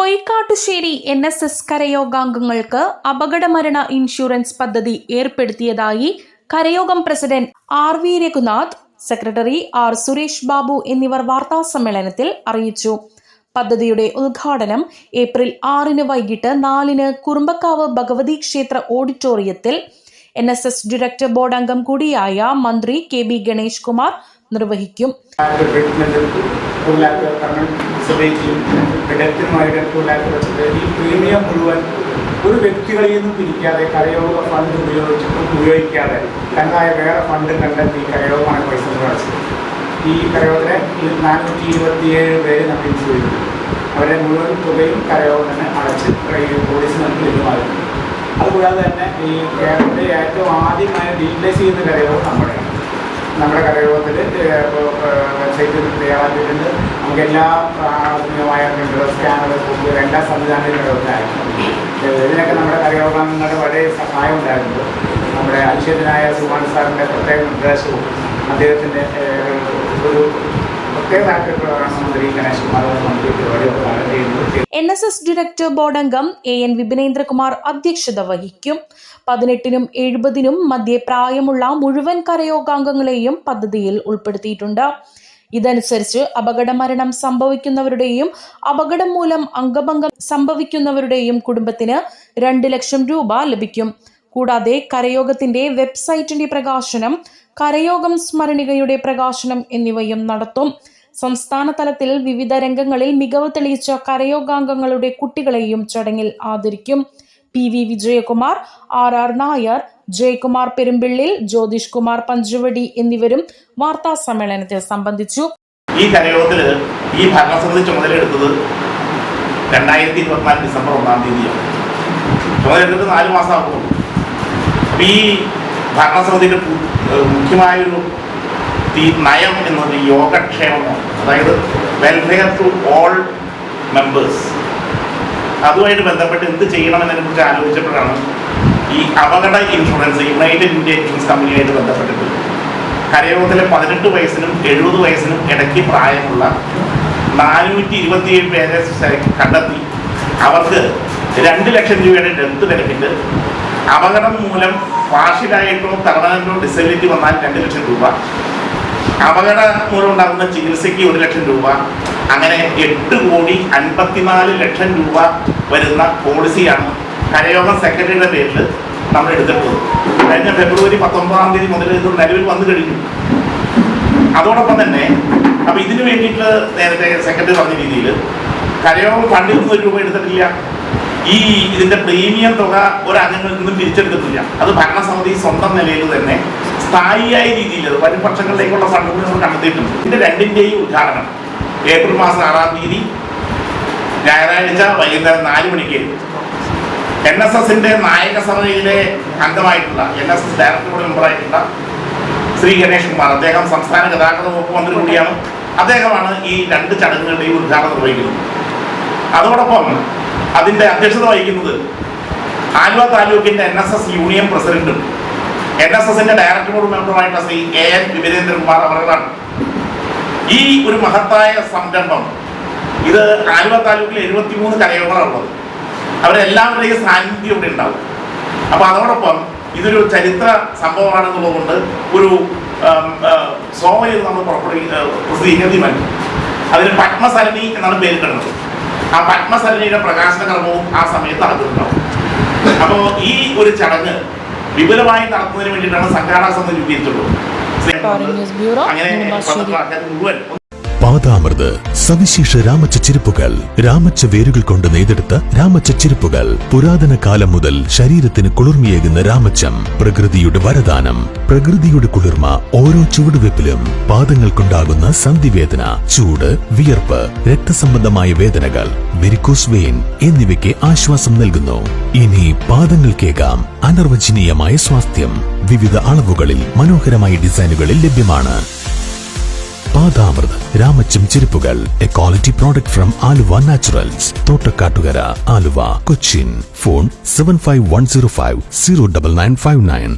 Poykkattussery NSS കരയോഗാംഗങ്ങൾക്ക് അപകടമരണ insurance പദ്ധതി ഏർപ്പെടുത്തിയതായി കരയോഗം president RV Raghunath, secretary R Suresh Babu എന്നിവർ വാർത്താസമ്മേളനത്തിൽ അറിയിച്ചു. പദ്ധതിയുടെ ഉദ്ഘാടനം ഏപ്രിൽ 6 വൈകിട്ട് 4 കുറുമ്പക്കാവ് ഭഗവതി ക്ഷേത്ര ഓഡിറ്റോറിയത്തിൽ NSS ഡയറക്ടർ ബോർഡ് അംഗം കൂടിയായ മന്ത്രി KB ഗണേഷ് കുമാർ നിർവഹിക്കും. പ്രീമിയം മുഴുവൻ ഒരു വ്യക്തികളിൽ നിന്നും തിരിക്കാതെ കരയോഗ ഫണ്ട് ഉപയോഗിക്കാതെ തനതായ വേറെ ഫണ്ട് കണ്ടെത്തി കരയോഗമാണ് പൈസ അടച്ചത്. ഈ കരയോഗത്തിലെ 427 പേര് നമ്മൾ ഇൻഷുർ ചെയ്തു. അവരെ മുഴുവൻ തുകയും കരയോഗം തന്നെ അടച്ച് പോലീസിന് നമുക്ക് ലഭ്യമായിരുന്നു. അതുകൂടാതെ തന്നെ ഈ കേരളത്തിലെ ഏറ്റവും ആദ്യമായി ഡീറ്റലൈസ് ചെയ്യുന്ന കരയോഗം നമ്മുടെ കരയോഗത്തിൽ വെബ്സൈറ്റിൽ തയ്യാറാക്കിയിട്ടുണ്ട്. നമുക്ക് എല്ലാ ആധുനികമായ സ്കാനർ കോപ്പികൾ എല്ലാ സംവിധാനങ്ങളും കരയോഗത്തിലായിരുന്നു. ഇതിനൊക്കെ നമ്മുടെ കരയോഗാംഗങ്ങളുടെ വളരെ സഹായം ഉണ്ടായിരുന്നു. നമ്മുടെ അനിശ്ചിതനായ സുമാൻ സാറിൻ്റെ പ്രത്യേക നിർദ്ദേശവും അദ്ദേഹത്തിൻ്റെ ഒരു NSS ഡയറക്ടർ ബോർഡ് അംഗം AN വിപിനേന്ദ്രകുമാർ അധ്യക്ഷത വഹിക്കും. 18-നും 70-നും മധ്യേ പ്രായമുള്ള മുഴുവൻ കരയോഗാംഗങ്ങളെയും പദ്ധതിയിൽ ഉൾപ്പെടുത്തിയിട്ടുണ്ട്. ഇതനുസരിച്ച് അപകടമരണം സംഭവിക്കുന്നവരുടെയും അപകടം മൂലം അംഗഭംഗം സംഭവിക്കുന്നവരുടെയും കുടുംബത്തിന് 2 ലക്ഷം രൂപ ലഭിക്കും. കൂടാതെ കരയോഗത്തിന്റെ വെബ്സൈറ്റിന്റെ പ്രകാശനം, കരയോഗം സ്മരണികയുടെ പ്രകാശനം എന്നിവയും നടത്തും. സംസ്ഥാന തലത്തിൽ വിവിധ രംഗങ്ങളിൽ മികവ് തെളിയിച്ച കരയോഗാംഗങ്ങളുടെ കുട്ടികളെയും ചടങ്ങിൽ ആദരിക്കും. PV വിജയകുമാർ, RR നായർ, ജയകുമാർ പെരുമ്പിള്ളിൽ, ജ്യോതിഷ് കുമാർ പഞ്ചവടി എന്നിവരും വാർത്താ സമ്മേളനത്തിൽ സംബന്ധിച്ചു. ഈ കരയോഗത്തിൽ ഈ ഭരണസമിതി ചുമതലയെടുത്തത് 2024 ഡിസംബർ 1 തീയതിയാണ്. ചുമതലയെടുത്ത് 4 മാസമാകുന്നു. ഈ ഭരണസമിതിയുടെ മുഖ്യമായൊരു നയം എന്നത് യോഗക്ഷേമമാണ്. അതായത് വെൽഫെയർ ടു ഓൾ മെമ്പേഴ്സ്. അതുമായിട്ട് ബന്ധപ്പെട്ട് എന്ത് ചെയ്യണമെന്നതിനെ കുറിച്ച് ആലോചിച്ചപ്പോഴാണ് ഈ അപകട ഇൻഷുറൻസ് യുണൈറ്റഡ് ഇന്ത്യ ഇൻഷുറൻസ് കമ്പനിയായിട്ട് ബന്ധപ്പെട്ടിട്ട് കരയോഗത്തിലെ 18 വയസ്സിനും 70 വയസ്സിനും ഇടയ്ക്ക് പ്രായമുള്ള 427 പേരെ കണ്ടെത്തി അവർക്ക് 2 ലക്ഷം രൂപയുടെ ഡെത്ത് ബെനിഫിറ്റ്, അപകടം മൂലം പാർഷ്യലായിട്ടോ പെർമനന്റോ ഡിസബിലിറ്റി വന്നാൽ 2 ലക്ഷം രൂപ, അപകടം മൂലം ഉണ്ടാകുന്ന ചികിത്സയ്ക്ക് 1 ലക്ഷം രൂപ, അങ്ങനെ 8,54 ലക്ഷം രൂപ വരുന്ന പോളിസിയാണ് കരയോഗം സെക്രട്ടറിയുടെ പേരിൽ നമ്മൾ എടുത്തിട്ടുള്ളത്. കഴിഞ്ഞ ഫെബ്രുവരി 19 തീയതി മുതൽ ഇത് നിലവിൽ വന്നു കഴിഞ്ഞു. അതോടൊപ്പം തന്നെ അപ്പം ഇതിനു വേണ്ടിയിട്ട് നേരത്തെ സെക്രട്ടറി പറഞ്ഞ രീതിയിൽ കരയോഗം ഫണ്ടിൽ നിന്ന് 1 രൂപ എടുത്തിട്ടില്ല. ഇതിന്റെ പ്രീമിയം തുക ഒരംഗങ്ങളിൽ നിന്നും പിരിച്ചെടുത്തിട്ടില്ല. അത് ഭരണസമിതി സ്വന്തം നിലയിൽ തന്നെ സ്ഥായിയായ രീതിയിൽ വരും വർഷങ്ങളിലേക്കുള്ള ഫണ്ടുകൾ നമ്മൾ കണ്ടെത്തിയിട്ടുണ്ട്. ഇതിന്റെ 2ന്റെയും ഉദ്ഘാടനം ഏപ്രിൽ 6 തീയതി ഞായറാഴ്ച വൈകുന്നേരം 4 മണിക്ക് NSSന്റെ നായക സഭയിലെ അംഗമായിട്ടുള്ള NSS ഡയറക്ടർ ബോർഡ് മെമ്പറായിട്ടുള്ള ശ്രീ ഗണേഷ് കുമാർ, അദ്ദേഹം സംസ്ഥാന ഗതാഗത വകുപ്പ് മന്ത്രി കൂടിയാണ്. അദ്ദേഹമാണ് ഈ 2 ചടങ്ങുകളുടെയും ഉദ്ഘാടനം നിർവഹിക്കുന്നത്. അതോടൊപ്പം അതിന്റെ അധ്യക്ഷത വഹിക്കുന്നത് ആലുവ താലൂക്കിന്റെ NSS യൂണിയൻ പ്രസിഡന്റും NSSന്റെ director board മെമ്പറുമായിട്ടുള്ള Shri AN Vipinendrakumar അവരാണ്. ഈ ഒരു മഹത്തായ സംരംഭം ഇത് ആലുവ താലൂക്കിൽ 73 കരയോഗങ്ങളുള്ളത്. അവരെല്ലാവരുടെയും സാന്നിധ്യം ഇവിടെ ഉണ്ടാവും. അപ്പൊ അതോടൊപ്പം ഇതൊരു ചരിത്ര സംഭവമാണെന്നുള്ളത് കൊണ്ട് ഒരു സോമയിൽ നമ്മൾ പ്രസിദ്ധീകരിക്കാൻ അതിന് പത്മസരണി എന്നാണ് പേരിട്ടുള്ളത്. ആ പത്മസരണിയുടെ പ്രകാശന കർമ്മവും ആ സമയത്ത് നടക്കുന്നുണ്ടാവും. അപ്പോൾ ഈ ഒരു ചടങ്ങ് വിപുലമായി നടത്തുന്നതിന് വേണ്ടിയിട്ടാണ് സംഘാടക സമിതി രൂപീകരിച്ചിട്ടുള്ളത്. അങ്ങനെ മുഴുവൻ പാദാമൃത് സവിശേഷ രാമച്ച ചെരുപ്പുകൾ, രാമച്ച വേരുകൾ കൊണ്ട് നെയ്തെടുത്ത രാമച്ച ചെരുപ്പുകൾ. പുരാതന കാലം മുതൽ ശരീരത്തിന് കുളിർമയേകുന്ന രാമച്ചം, പ്രകൃതിയുടെ വരദാനം, പ്രകൃതിയുടെ കുളിർമ ഓരോ ചുവടുവെപ്പിലും. പാദങ്ങൾക്കുണ്ടാകുന്ന സന്ധിവേദന, ചൂട്, വിയർപ്പ്, രക്തസംബന്ധമായ വേദനകൾ, വെരിക്കോസ് വെയിൻ എന്നിവയ്ക്ക് ആശ്വാസം നൽകുന്നു. ഇനി പാദങ്ങൾക്കേകാം അനിർവചനീയമായ സ്വാസ്ഥ്യം. വിവിധ അളവുകളിൽ മനോഹരമായ ഡിസൈനുകളിൽ ലഭ്യമാണ്. പാദാമൃത് രാമച്ചം ചെരുപ്പുകൾ, A quality product from Aluva naturals, Thottakattukara, Aluva, Cochin. Phone 7510509959.